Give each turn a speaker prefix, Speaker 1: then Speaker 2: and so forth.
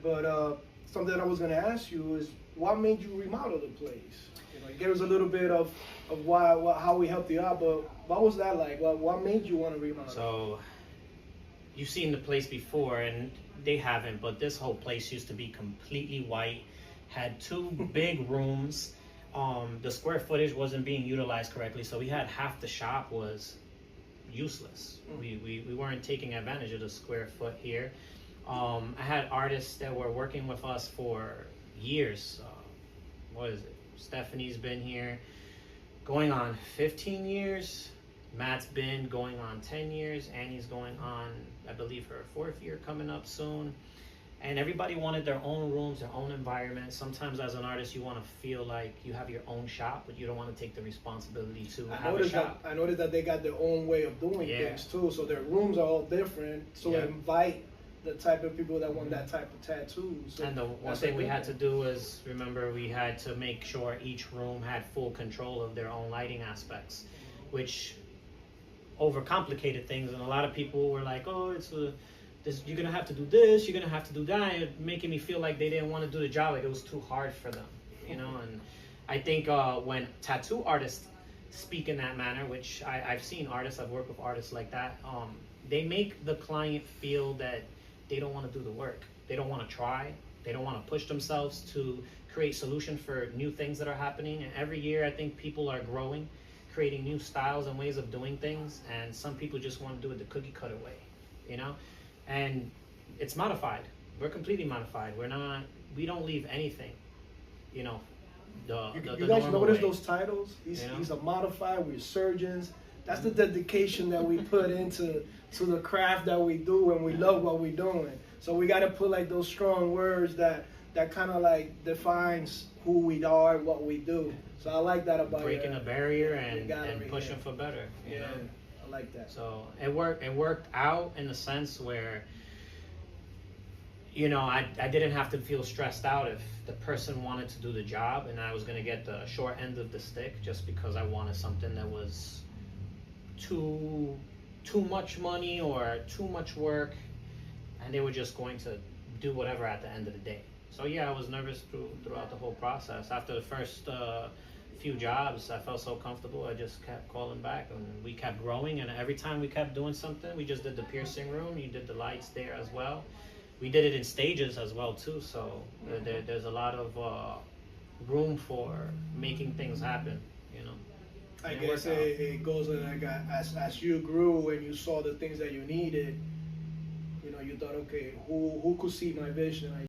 Speaker 1: But something that I was going to ask you is, what made you remodel the place? You gave us a little bit of how we helped you out, but what was that like? What made you want to remodel?
Speaker 2: So, you've seen the place before, and they haven't, but this whole place used to be completely white, had two big rooms. The square footage wasn't being utilized correctly, so we had half the shop was useless. We weren't taking advantage of the square foot here. I had artists that were working with us for years. What is it? Stephanie's been here going on 15 years. Matt's been going on 10 years. Annie's going on, I believe, her 4th year coming up soon. And everybody wanted their own rooms, their own environment. Sometimes as an artist, you want to feel like you have your own shop, but you don't want to take the responsibility to have a shop.
Speaker 1: I noticed that they got their own way of doing things too. So their rooms are all different. So they invite the type of people that want that type of tattoos. So
Speaker 2: and the one thing we had to do is, remember, we had to make sure each room had full control of their own lighting aspects, which overcomplicated things. And a lot of people were like, oh, you're gonna have to do this, you're gonna have to do that, making me feel like they didn't want to do the job, like it was too hard for them, And I think when tattoo artists speak in that manner, which I've seen artists, I've worked with artists like that, they make the client feel that they don't want to do the work, they don't want to try, they don't want to push themselves to create solutions for new things that are happening. And every year I think people are growing, creating new styles and ways of doing things, and some people just want to do it the cookie cutter way, and it's modified. We're completely modified. We don't leave anything,
Speaker 1: you guys notice
Speaker 2: way.
Speaker 1: Those titles? He's a modified, we're surgeons. That's the dedication that we put into the craft that we do, and we love what we're doing. So we got to put like those strong words that kind of like defines who we are, what we do. So I like that about
Speaker 2: breaking a barrier and pushing for better. You know?
Speaker 1: I like that.
Speaker 2: So it worked out in the sense where, I didn't have to feel stressed out if the person wanted to do the job and I was going to get the short end of the stick just because I wanted something that was too much money or too much work, and they were just going to do whatever at the end of the day. So yeah, I was nervous throughout the whole process. After the first few jobs, I felt so comfortable, I just kept calling back, and we kept growing, and every time we kept doing something. We just did the piercing room, you did the lights there as well. We did it in stages as well too, so there's a lot of room for making things happen,
Speaker 1: I guess it goes like as you grew and you saw the things that you needed, you thought, okay, who could see my vision?